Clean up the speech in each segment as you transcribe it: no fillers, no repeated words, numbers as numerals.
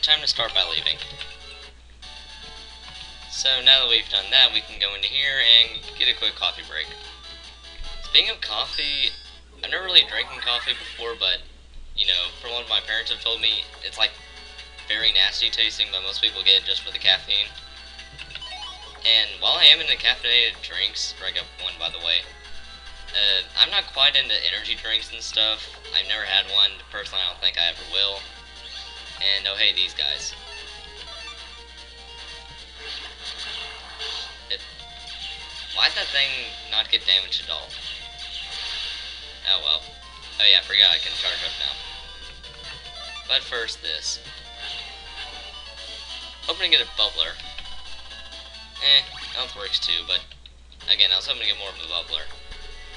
Alright, time to start by leaving. So now that we've done that, we can go into here and get a quick coffee break. Speaking of coffee, I've never really drinking coffee before, but, you know, from what my parents have told me, it's like very nasty tasting, but most people get it just for the caffeine. And while I am into caffeinated drinks, drink up one by the way, I'm not quite into energy drinks and stuff. I've never had one. Personally, I don't think I ever will. And oh hey, these guys. Why'd that thing not get damaged at all? Oh well. Oh yeah, I forgot I can charge up now. But first this. Hoping to get a bubbler. Health works too, but again, I was hoping to get more of a bubbler.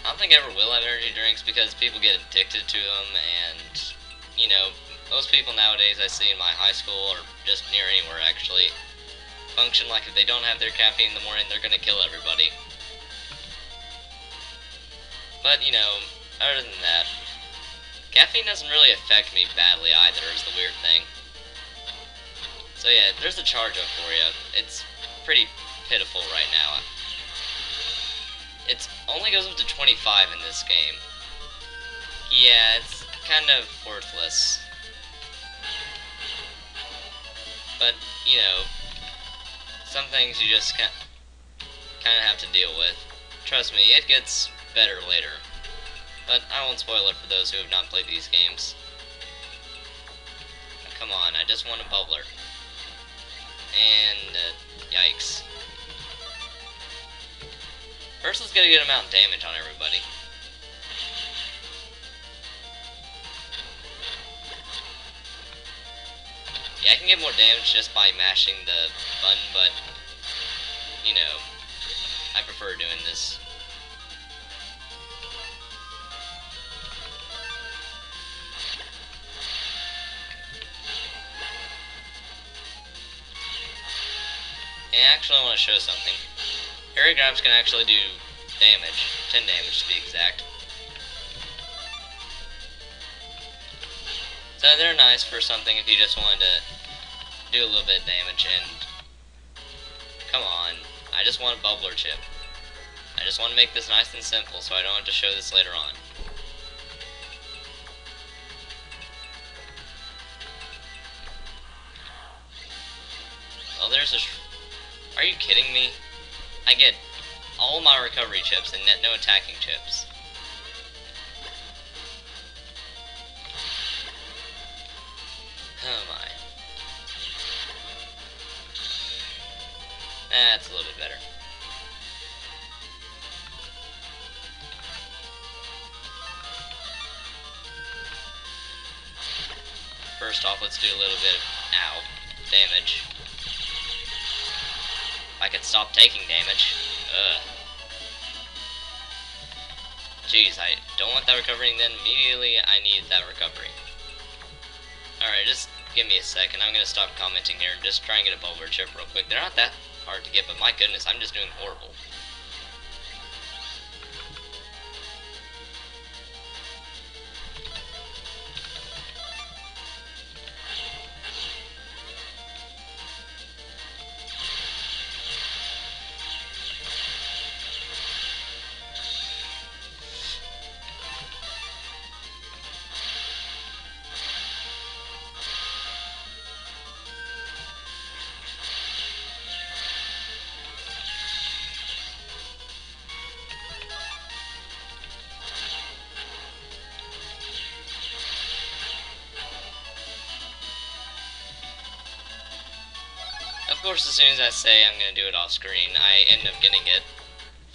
I don't think I ever will have energy drinks because people get addicted to them, and, you know, most people nowadays I see in my high school, or just near anywhere actually, function like if they don't have their caffeine in the morning, they're gonna kill everybody. But, you know, other than that, caffeine doesn't really affect me badly either, is the weird thing. So yeah, there's a charge up for you. It's pretty pitiful right now. It only goes up to 25 in this game. Yeah, it's kind of worthless. But, you know, some things you just kind of have to deal with. Trust me, it gets better later. But I won't spoil it for those who have not played these games. Come on, I just want a bubbler. And, yikes. First, let's get a good amount of damage on everybody. Yeah, I can get more damage just by mashing the button, but, you know, I prefer doing this. And actually, I want to show something. Area grabs can actually do damage, 10 damage to be exact. So they're nice for something if you just wanted to do a little bit of damage, and come on, I just want a bubbler chip. I just want to make this nice and simple so I don't have to show this later on. Oh, there's a are you kidding me? I get all my recovery chips and no attacking chips. Oh my. That's a little bit better. First off, let's do a little bit of damage. I could stop taking damage. Jeez, I don't want that recovery, and then immediately I need that recovery. Alright, just give me a second. I'm gonna stop commenting here and just try and get a bubbler chip real quick. They're not that hard to get, but my goodness, I'm just doing horrible. Of course, as soon as I say I'm going to do it off screen, I end up getting it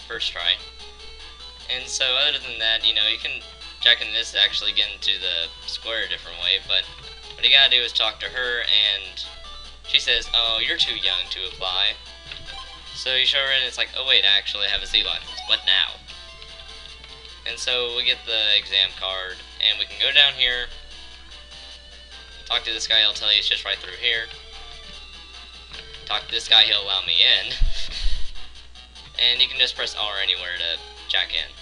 first try. And so other than that, you know, you can check in this to actually get into the square a different way, but what you gotta do is talk to her, and she says, oh, you're too young to apply. So you show her and it's like, oh wait, I actually have a Z license, what now? And so we get the exam card, and we can go down here, talk to this guy, he'll tell you it's just right through here. Talk to this guy, he'll allow me in. And you can just press R anywhere to check in.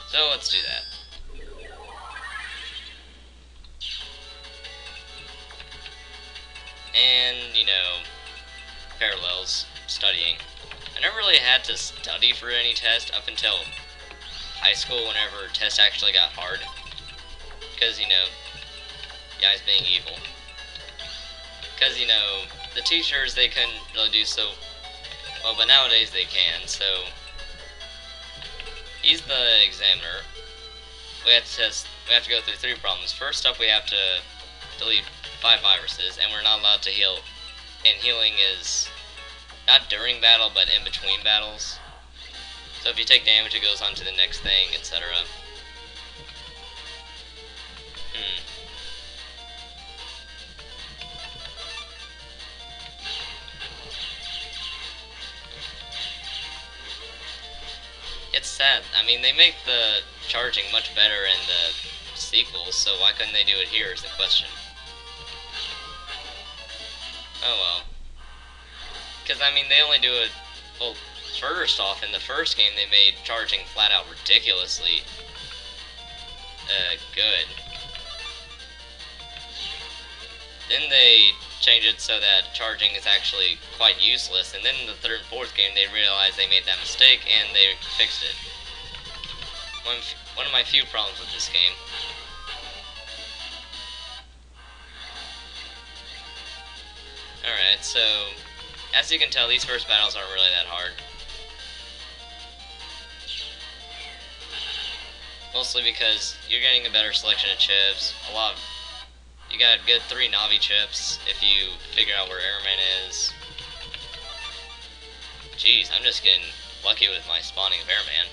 So let's do that. And you know, parallels studying. I never really had to study for any test up until high school, whenever tests actually got hard. Because, you know, guys being evil. Because, you know, the teachers, they couldn't really do so well, but nowadays they can, so he's the examiner. We have to go through 3 problems. First up, we have to delete 5 viruses, and we're not allowed to heal. And healing is not during battle, but in between battles. So if you take damage, it goes on to the next thing, etc. It's sad. I mean, they make the charging much better in the sequels, so why couldn't they do it here is the question. Oh well. Because, I mean, they only do it, well, first off, in the first game they made charging flat out ridiculously good. Then they changed it so that charging is actually quite useless, and then in the 3rd and 4th game they realized they made that mistake and they fixed it. One of my few problems with this game. Alright, so as you can tell, these first battles aren't really that hard. Mostly because you're getting a better selection of chips. You got a good 3 Navi chips if you figure out where Airman is. Jeez, I'm just getting lucky with my spawning of Airman.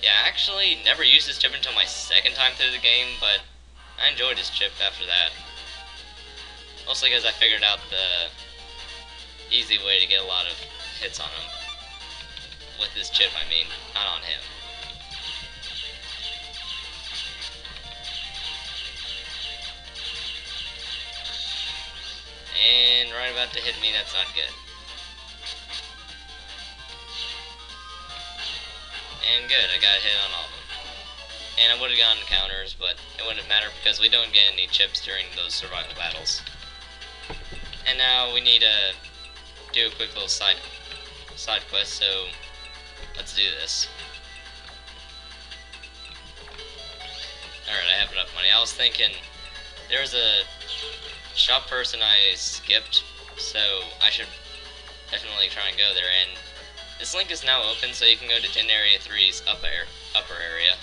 Yeah, I actually never used this chip until my 2nd time through the game, but I enjoyed this chip after that. Mostly because I figured out the easy way to get a lot of hits on him. With this chip, I mean, not on him. And right about to hit me, that's not good. And good, I got a hit on all of them. And I would have gotten counters, but it wouldn't have mattered because we don't get any chips during those survival battles. And now we need to do a quick little side quest, so let's do this. Alright, I have enough money. I was thinking there was a shop person I skipped, so I should definitely try and go there. And this link is now open, so you can go to Tin Area 3's upper area.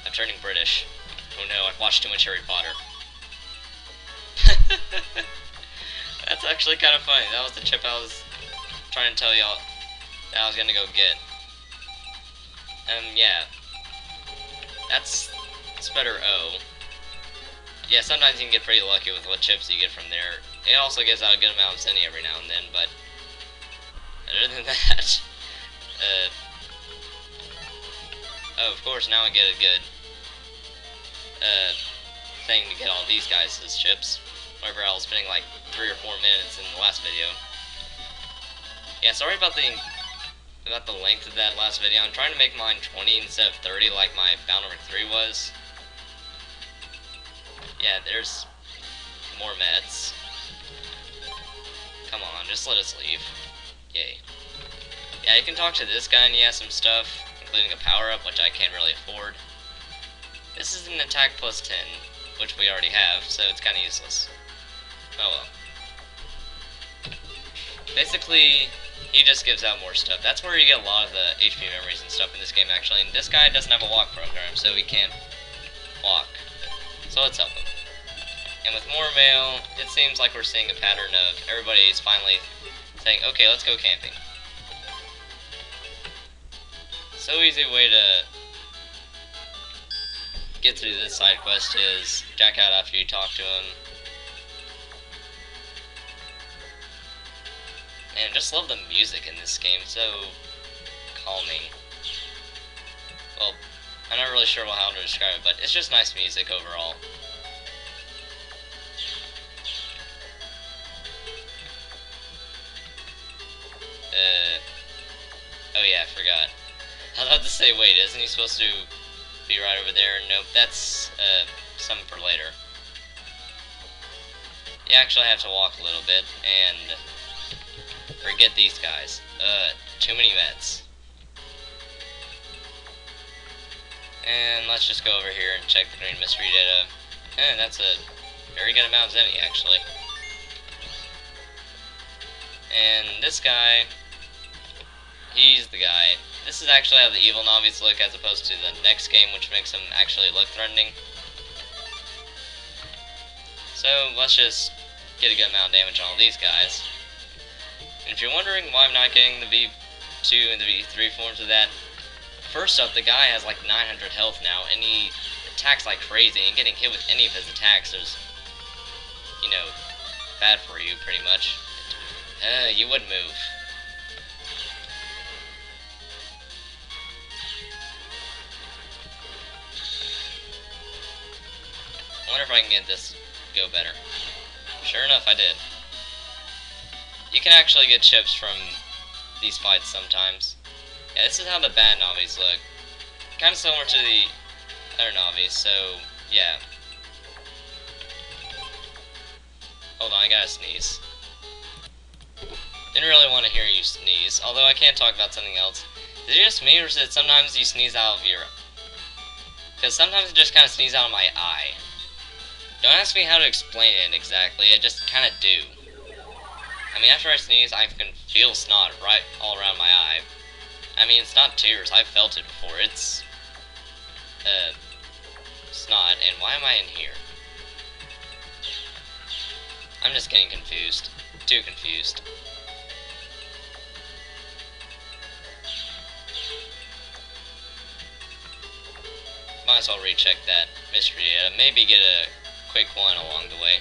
I'm turning British. Oh no, I've watched too much Harry Potter. That's actually kind of funny. That was the chip I was trying to tell y'all that I was gonna go get. Yeah. That's better O. Yeah, sometimes you can get pretty lucky with what chips you get from there. It also gives out a good amount of Zenny every now and then, but other than that, oh, of course, now I get a good thing to get all these guys' chips. Whenever I was spending like 3 or 4 minutes in the last video. Yeah, sorry about the length of that last video. I'm trying to make mine 20 instead of 30 like my Bound number 3 was. Yeah, there's more meds. Come on, just let us leave. Yay. Yeah, you can talk to this guy and he has some stuff, including a power-up, which I can't really afford. This is an attack plus 10, which we already have, so it's kind of useless. Oh well. Basically, he just gives out more stuff. That's where you get a lot of the HP memories and stuff in this game, actually. And this guy doesn't have a walk program, so he can't walk. So let's help him. And with more mail, it seems like we're seeing a pattern of everybody's finally saying, okay, let's go camping. So easy way to get through this side quest is jack out after you talk to him. And just love the music in this game, it's so calming. Well, I'm not really sure how to describe it, but it's just nice music overall. Oh yeah, I forgot. I was about to say, wait, isn't he supposed to be right over there? Nope, that's something for later. you actually have to walk a little bit, and forget these guys. Too many meds. And let's just go over here and check the green mystery data. And that's a very good amount of Zenny, actually. And this guy, he's the guy. This is actually how the evil Navis look as opposed to the next game, which makes them actually look threatening. So let's just get a good amount of damage on all these guys. And if you're wondering why I'm not getting the V2 and the V3 forms of that, first up, the guy has like 900 health now, and he attacks like crazy, and getting hit with any of his attacks is, you know, bad for you, pretty much. You would move. I wonder if I can get this go better. Sure enough, I did. You can actually get chips from these fights sometimes. Yeah, this is how the bad Navis look. Kind of similar to the other Navis, so yeah. Hold on, I gotta sneeze. Didn't really want to hear you sneeze, although I can talk about something else. Is it just me, or is it sometimes you sneeze out of your... Because sometimes it just kind of sneeze out of my eye. Don't ask me how to explain it exactly, I just kind of do. I mean, after I sneeze, I can feel snot right all around my eye. I mean, it's not tears, I've felt it before, it's... snot, and why am I in here? I'm just getting confused. Too confused. Might as well recheck that mystery data. Maybe get a quick one along the way.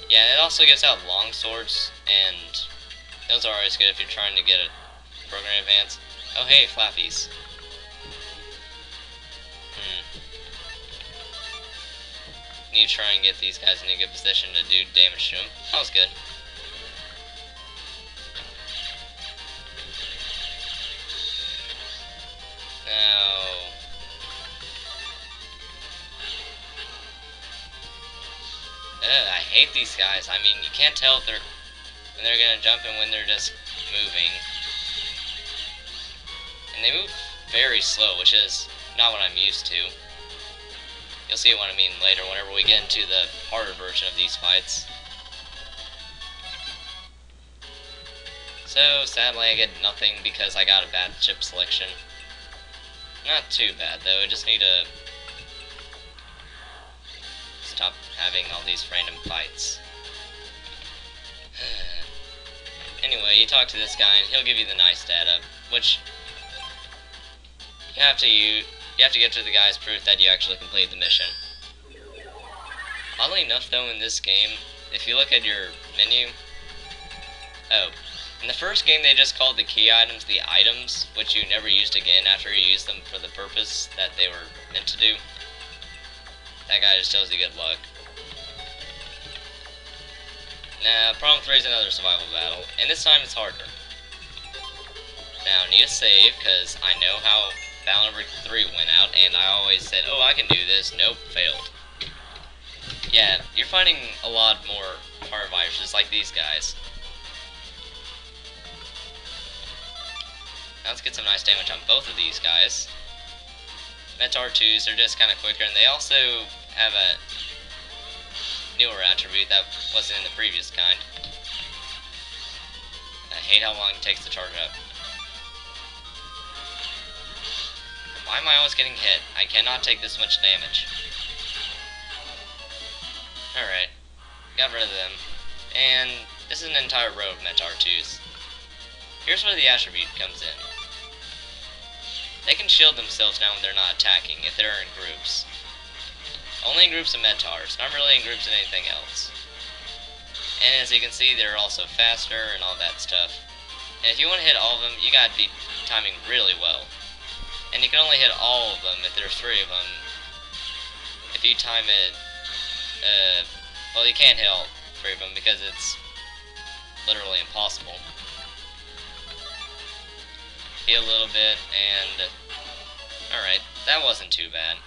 Yeah, it also gives out long swords, and those are always good if you're trying to get a program advance. Oh hey, flappies. Need to try and get these guys in a good position to do damage to them. That was good. Now... I hate these guys. I mean, you can't tell if when they're gonna jump and when they're just moving. And they move very slow, which is not what I'm used to. You'll see what I mean later whenever we get into the harder version of these fights. So, sadly I get nothing because I got a bad chip selection. Not too bad though, I just need to stop having all these random fights. Anyway, you talk to this guy and he'll give you the nice data, which you have to get to the guy's proof that you actually complete the mission. Oddly enough though, in this game, if you look at your menu... Oh, in the first game they just called the key items the items, which you never used again after you used them for the purpose that they were meant to do. That guy just tells you good luck. Now, problem 3 is another survival battle, and this time it's harder. Now, I need a save, because I know how battle number 3 went out, and I always said, oh, I can do this. Nope, failed. Yeah, you're finding a lot more hard viruses like these guys. Now let's get some nice damage on both of these guys. Metar 2s, they're just kind of quicker, and they also have a newer attribute that wasn't in the previous kind. I hate how long it takes to charge up. Why am I always getting hit? I cannot take this much damage. Alright, got rid of them. And this is an entire row of Metar 2s. Here's where the attribute comes in. They can shield themselves now when they're not attacking, if they're in groups. Only in groups of Metars, not really in groups of anything else. And as you can see, they're also faster and all that stuff. And if you want to hit all of them, you gotta be timing really well. And you can only hit all of them if there's 3 of them. If you time it, well, you can't hit all 3 of them because it's literally impossible. Heal a little bit, and alright, that wasn't too bad.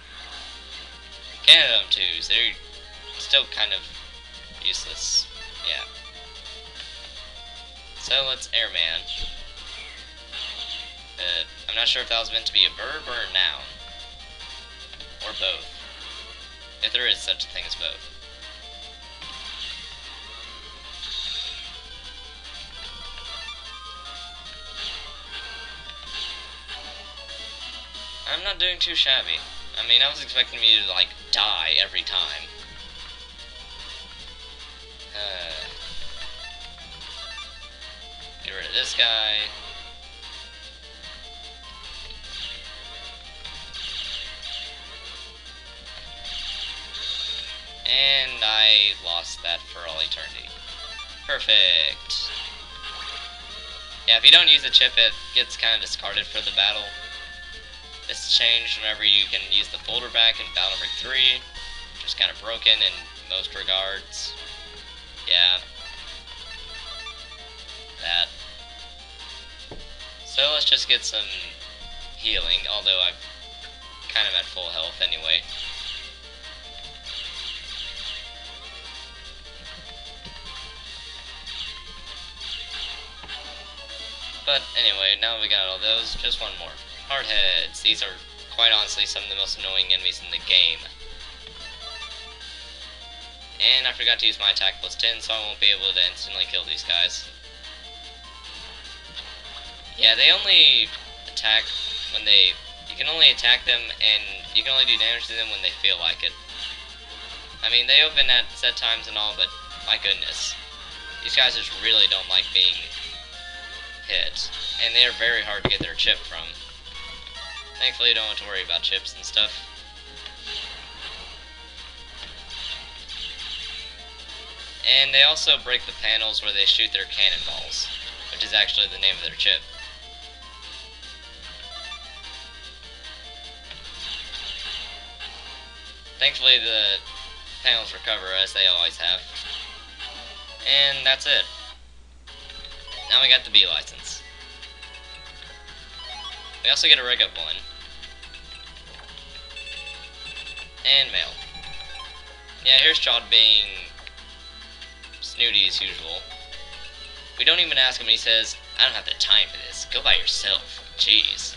Canada 2s, they're still kind of Useless. Yeah. So let's airman. I'm not sure if that was meant to be a verb or a noun. Or both. If there is such a thing as both. I'm not doing too shabby. I mean, I was expecting me to, like, die every time. Get rid of this guy. And I lost that for all eternity. Perfect. Yeah, if you don't use the chip, it gets kind of discarded for the battle. This changed whenever you can use the folder back in Battle Number 3, which is kind of broken in most regards. Yeah. That. So let's just get some healing, although I'm kind of at full health anyway. But anyway, now we got all those, just one more. Hardheads. These are, quite honestly, some of the most annoying enemies in the game. And I forgot to use my attack plus 10, so I won't be able to instantly kill these guys. Yeah, they only attack when they... You can only attack them, and you can only do damage to them when they feel like it. I mean, they open at set times and all, but my goodness. These guys just really don't like being hit. And they are very hard to get their chip from. Thankfully, you don't have to worry about chips and stuff. And they also break the panels where they shoot their cannonballs, which is actually the name of their chip. Thankfully, the panels recover, as they always have. And that's it. Now we got the B license. We also get a rig up one. And mail. Yeah, here's Chad being snooty as usual. We don't even ask him, and he says, I don't have the time for this. Go by yourself. Jeez.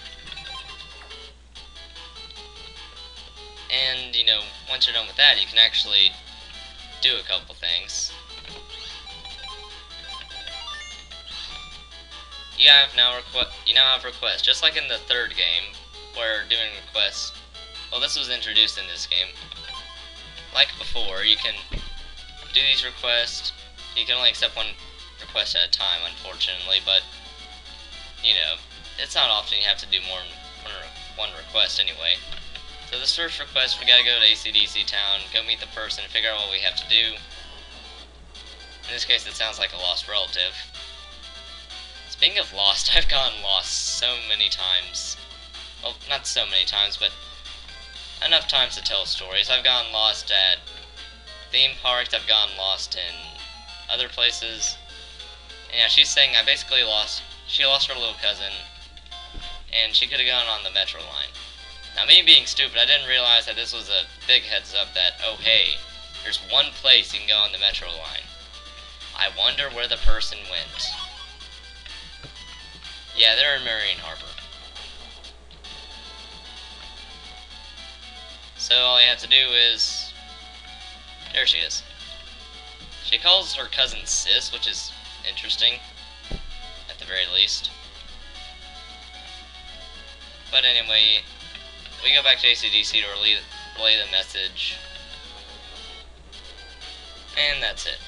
And, you know, once you're done with that, you can actually do a couple things. You now have requests, just like in the third game, where doing requests. Well, this was introduced in this game. Like before, you can do these requests. You can only accept one request at a time, unfortunately, but, you know, it's not often you have to do more than one request anyway. So this first request, we gotta go to AC/DC Town, go meet the person, figure out what we have to do. In this case, it sounds like a lost relative. Speaking of lost, I've gotten lost so many times. Well, not so many times, but enough times to tell stories. I've gotten lost at theme parks, I've gotten lost in other places. And yeah, she's saying I basically she lost her little cousin, and she could have gone on the metro line. Now, me being stupid, I didn't realize that this was a big heads up that, oh hey, there's one place you can go on the metro line. I wonder where the person went. Yeah, they're in Marion Harbor. So all you have to do is... There she is. She calls her cousin Sis, which is interesting, at the very least. But anyway, we go back to AC/DC to relay the message. And that's it.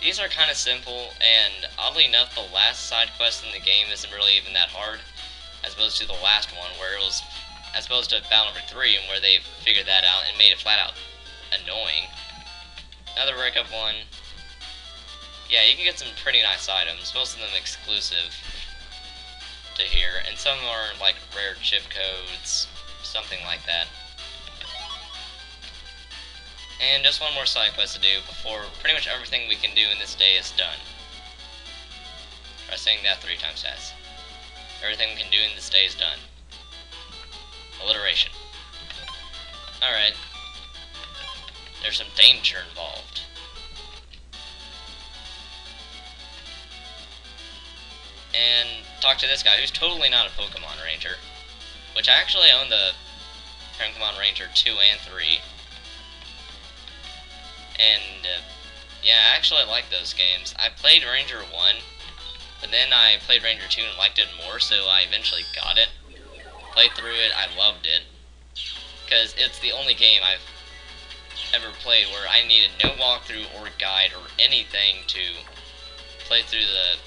These are kind of simple, and oddly enough, the last side quest in the game isn't really even that hard, as opposed to the last one, where it was, as opposed to Battle Number 3, and where they figured that out and made it flat out annoying. Another breakup one. Yeah, you can get some pretty nice items, most of them exclusive to here, and some are like rare chip codes, something like that. And just one more side quest to do before pretty much everything we can do in this day is done. Try saying that 3 times fast. Everything we can do in this day is done. Alliteration. Alright. There's some danger involved. and talk to this guy who's totally not a Pokemon Ranger, which I actually own the Pokemon Ranger 2 and 3, and yeah, I actually like those games. I played Ranger 1, but then I played Ranger 2 and liked it more, so I eventually got it. Played through it, I loved it, because it's the only game I've ever played where I needed no walkthrough or guide or anything to play through the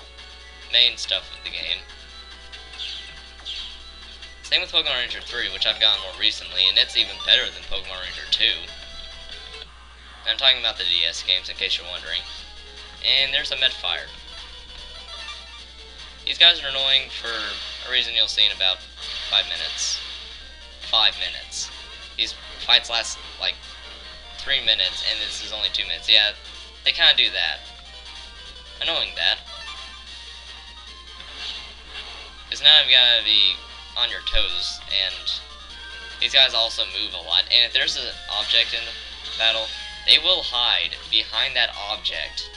main stuff of the game. Same with Pokemon Ranger 3, which I've gotten more recently, and it's even better than Pokemon Ranger 2. I'm talking about the DS games, in case you're wondering. And there's a Medfire. These guys are annoying for a reason you'll see in about 5 minutes. 5 minutes. These fights last, like, 3 minutes, and this is only 2 minutes. Yeah, they kind of do that. Annoying that. Because now you've got to be on your toes, and these guys also move a lot. And if there's an object in the battle, they will hide behind that object.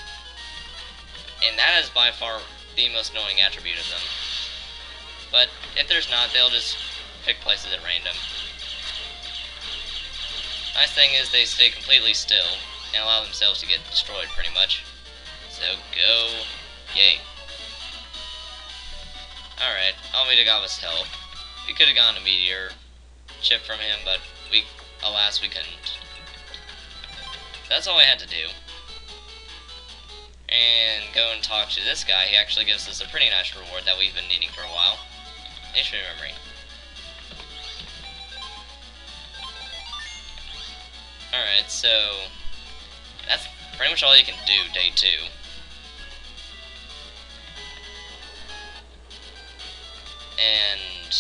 And that is by far the most annoying attribute of them. But if there's not, they'll just pick places at random. Nice thing is they stay completely still and allow themselves to get destroyed pretty much. So go, yay. Alright, all we got was health. We could have gotten a meteor chip from him, but alas we couldn't. That's all I had to do. And go and talk to this guy. He actually gives us a pretty nice reward that we've been needing for a while. Ancient Memory. Alright, so that's pretty much all you can do day 2. And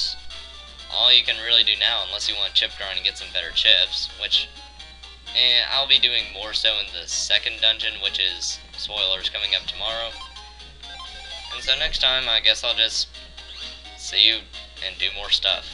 all you can really do now, unless you want chip grind and get some better chips, which I'll be doing more so in the second dungeon, which is, spoilers, coming up tomorrow. And so next time, I guess I'll just see you and do more stuff.